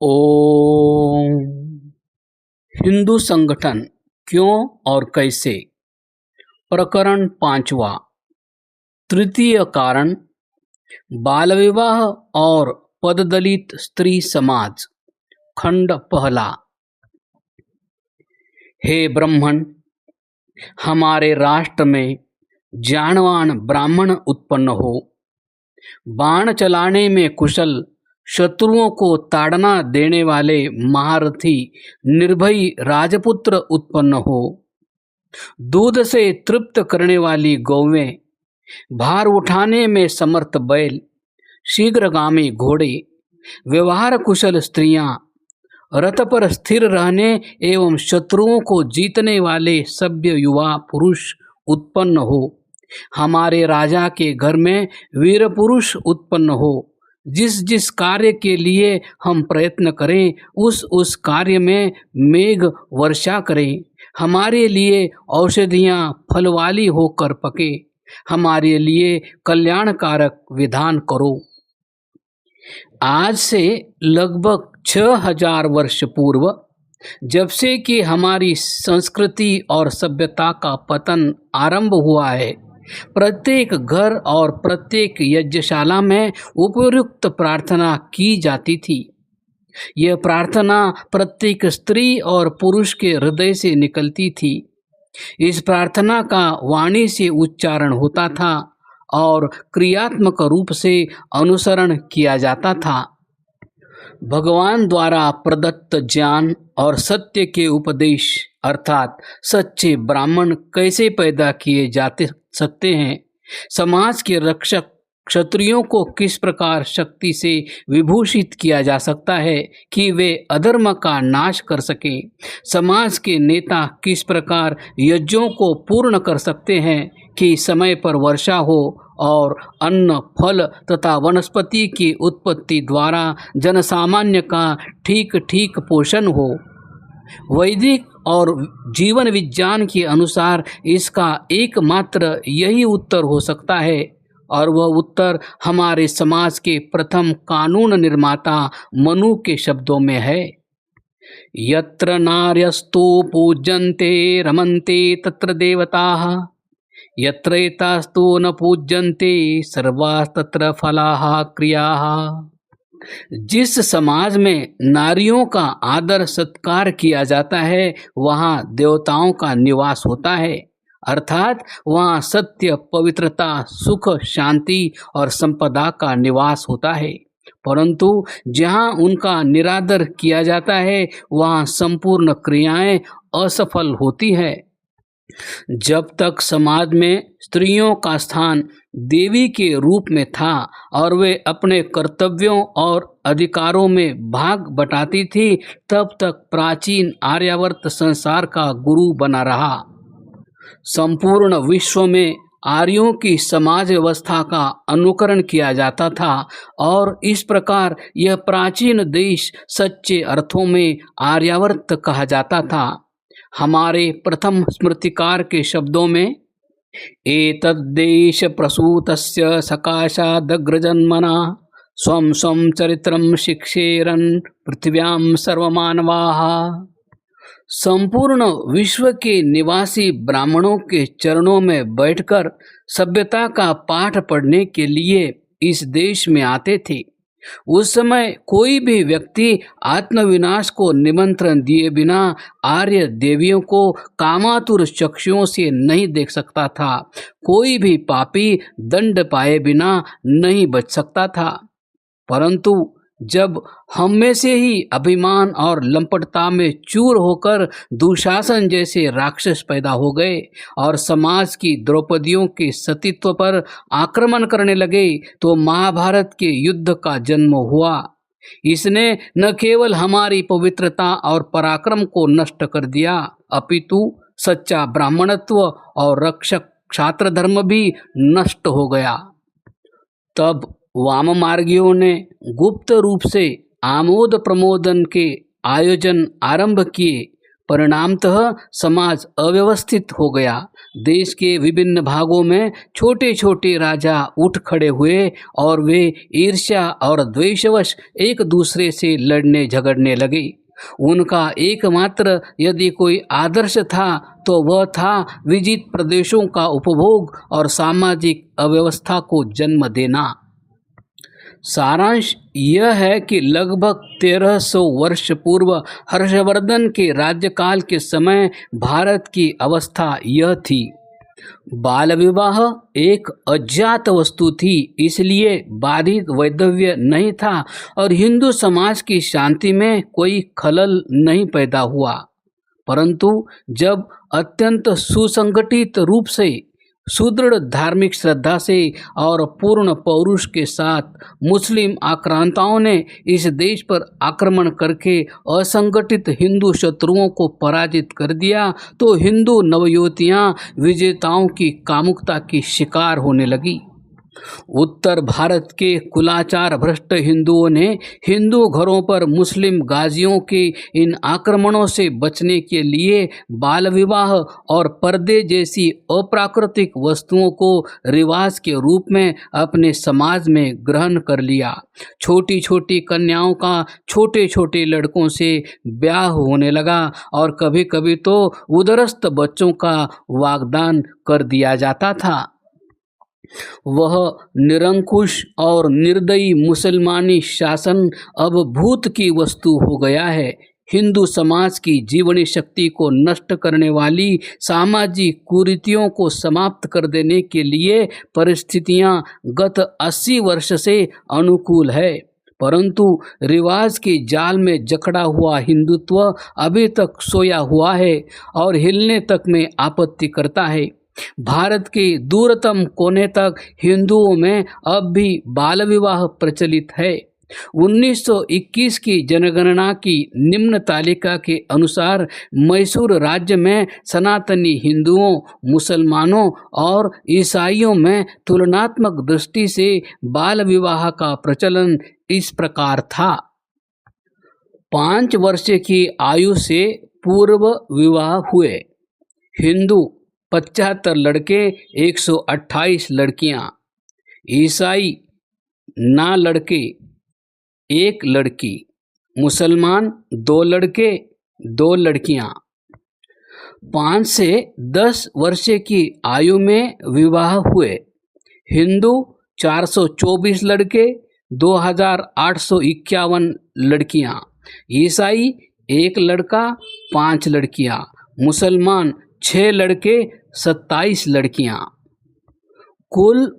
ओम। हिंदू संगठन क्यों और कैसे। प्रकरण 5वां। तृतीय कारण, बाल विवाह और पददलित स्त्री समाज। खंड पहला। हे ब्राह्मण, हमारे राष्ट्र में ज्ञानवान ब्राह्मण उत्पन्न हो, बाण चलाने में कुशल, शत्रुओं को ताड़ना देने वाले महारथी निर्भयी राजपुत्र उत्पन्न हो, दूध से तृप्त करने वाली गौवें, भार उठाने में समर्थ बैल, शीघ्रगामी घोड़े, व्यवहार कुशल स्त्रियां, रथ पर स्थिर रहने एवं शत्रुओं को जीतने वाले सभ्य युवा पुरुष उत्पन्न हो, हमारे राजा के घर में वीर पुरुष उत्पन्न हो, जिस जिस कार्य के लिए हम प्रयत्न करें उस कार्य में मेघ वर्षा करें, हमारे लिए औषधियाँ फल वाली होकर पके, हमारे लिए कल्याणकारक विधान करो। आज से लगभग 6000 वर्ष पूर्व, जब से कि हमारी संस्कृति और सभ्यता का पतन आरंभ हुआ है, प्रत्येक घर और प्रत्येक यज्ञशाला में उपयुक्त प्रार्थना की जाती थी। यह प्रार्थना प्रत्येक स्त्री और पुरुष के हृदय से निकलती थी। इस प्रार्थना का वाणी से उच्चारण होता था और क्रियात्मक रूप से अनुसरण किया जाता था। भगवान द्वारा प्रदत्त ज्ञान और सत्य के उपदेश अर्थात सच्चे ब्राह्मण कैसे पैदा किए जाते सकते हैं, समाज के रक्षक क्षत्रियों को किस प्रकार शक्ति से विभूषित किया जा सकता है कि वे अधर्म का नाश कर सकें, समाज के नेता किस प्रकार यज्ञों को पूर्ण कर सकते हैं कि समय पर वर्षा हो और अन्न, फल तथा वनस्पति की उत्पत्ति द्वारा जनसामान्य का ठीक ठीक पोषण हो। वैदिक और जीवन विज्ञान के अनुसार इसका एकमात्र यही उत्तर हो सकता है, और वह उत्तर हमारे समाज के प्रथम कानून निर्माता मनु के शब्दों में है। यत्र नार्यस्तु पूज्यन्ते रमन्ते तत्र देवताः, यत्रैतास्तु न पूज्यन्ते सर्वास्तत्र फलाः क्रियाः। जिस समाज में नारियों का आदर सत्कार किया जाता है, वहाँ देवताओं का निवास होता है, अर्थात वहाँ सत्य, पवित्रता, सुख, शांति और संपदा का निवास होता है। परंतु जहाँ उनका निरादर किया जाता है, वहाँ संपूर्ण क्रियाएं असफल होती है। जब तक समाज में स्त्रियों का स्थान देवी के रूप में था और वे अपने कर्तव्यों और अधिकारों में भाग बटाती थी, तब तक प्राचीन आर्यावर्त संसार का गुरु बना रहा। संपूर्ण विश्व में आर्यों की समाज व्यवस्था का अनुकरण किया जाता था और इस प्रकार यह प्राचीन देश सच्चे अर्थों में आर्यावर्त कहा जाता था। हमारे प्रथम स्मृतिकार के शब्दों में, एतद्देश प्रसूतस्य सकाशादग्रजन्मना स्वं स्वं चरित्रं शिक्षेरन् पृथिव्यां सर्वमानवाः। संपूर्ण विश्व के निवासी ब्राह्मणों के चरणों में बैठकर सभ्यता का पाठ पढ़ने के लिए इस देश में आते थे। उस समय कोई भी व्यक्ति आत्मविनाश को निमंत्रण दिए बिना आर्य देवियों को कामातुर चक्षुओं से नहीं देख सकता था। कोई भी पापी दंड पाए बिना नहीं बच सकता था। परंतु जब हम में से ही अभिमान और लंपटता में चूर होकर दुशासन जैसे राक्षस पैदा हो गए और समाज की द्रौपदियों के सतीत्व पर आक्रमण करने लगे, तो महाभारत के युद्ध का जन्म हुआ। इसने न केवल हमारी पवित्रता और पराक्रम को नष्ट कर दिया, अपितु सच्चा ब्राह्मणत्व और रक्षक क्षात्र धर्म भी नष्ट हो गया। तब वाम मार्गियों ने गुप्त रूप से आमोद प्रमोदन के आयोजन आरंभ किए। परिणामतः समाज अव्यवस्थित हो गया। देश के विभिन्न भागों में छोटे छोटे राजा उठ खड़े हुए और वे ईर्ष्या और द्वेषवश एक दूसरे से लड़ने झगड़ने लगे। उनका एकमात्र यदि कोई आदर्श था तो वह था विजित प्रदेशों का उपभोग और सामाजिक अव्यवस्था को जन्म देना। सारांश यह है कि लगभग 1300 वर्ष पूर्व हर्षवर्धन के राज्यकाल के समय भारत की अवस्था यह थी। बाल विवाह एक अज्ञात वस्तु थी, इसलिए बाधित वैधव्य नहीं था और हिंदू समाज की शांति में कोई खलल नहीं पैदा हुआ। परंतु जब अत्यंत सुसंगठित रूप से, सुदृढ़ धार्मिक श्रद्धा से और पूर्ण पौरुष के साथ मुस्लिम आक्रांताओं ने इस देश पर आक्रमण करके असंगठित हिंदू शत्रुओं को पराजित कर दिया, तो हिंदू नवयुवतियां विजेताओं की कामुकता की शिकार होने लगी। उत्तर भारत के कुलाचार भ्रष्ट हिंदुओं ने हिंदू घरों पर मुस्लिम गाजियों के इन आक्रमणों से बचने के लिए बाल विवाह और पर्दे जैसी अप्राकृतिक वस्तुओं को रिवाज के रूप में अपने समाज में ग्रहण कर लिया। छोटी छोटी कन्याओं का छोटे छोटे लड़कों से ब्याह होने लगा और कभी कभी तो उदरस्त बच्चों का वागदान कर दिया जाता था। वह निरंकुश और निर्दयी मुसलमानी शासन अब भूत की वस्तु हो गया है। हिंदू समाज की जीवनी शक्ति को नष्ट करने वाली सामाजिक कुरीतियों को समाप्त कर देने के लिए परिस्थितियां गत 80 वर्ष से अनुकूल है, परंतु रिवाज के जाल में जकड़ा हुआ हिंदुत्व अभी तक सोया हुआ है और हिलने तक में आपत्ति करता है। भारत के दूरतम कोने तक हिंदुओं में अब भी बाल विवाह प्रचलित है। 1921 की जनगणना की निम्न तालिका के अनुसार मैसूर राज्य में सनातनी हिंदुओं, मुसलमानों और ईसाइयों में तुलनात्मक दृष्टि से बाल विवाह का प्रचलन इस प्रकार था। 5 वर्ष की आयु से पूर्व विवाह हुए हिंदू 75 लड़के, 128 लड़कियां। ईसाई ना लड़के 1 लड़की। मुसलमान 2 लड़के 2 लड़कियां। 5 से 10 वर्ष की आयु में विवाह हुए हिंदू 424 लड़के, 2851 लड़कियां। ईसाई 1 लड़का 5 लड़कियां। मुसलमान 6 लड़के 27 लड़कियां। कुल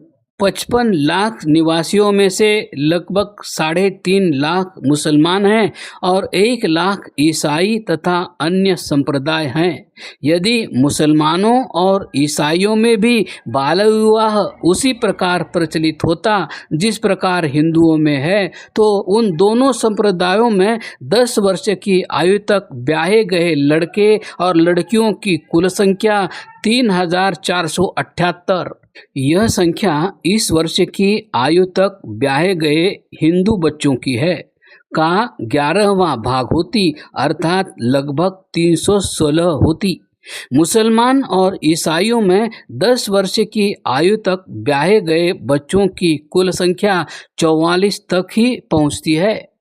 55 लाख निवासियों में से लगभग 3.5 लाख मुसलमान हैं और 1 लाख ईसाई तथा अन्य संप्रदाय हैं। यदि मुसलमानों और ईसाइयों में भी बाल विवाह उसी प्रकार प्रचलित होता जिस प्रकार हिंदुओं में है, तो उन दोनों संप्रदायों में 10 वर्ष की आयु तक ब्याहे गए लड़के और लड़कियों की कुल संख्या 3478। यह संख्या इस वर्ष की आयु तक ब्याहे गए हिंदू बच्चों की है का 11वां भाग होती, अर्थात लगभग 316 होती। मुसलमान और ईसाइयों में 10 वर्ष की आयु तक ब्याहे गए बच्चों की कुल संख्या 44 तक ही पहुंचती है।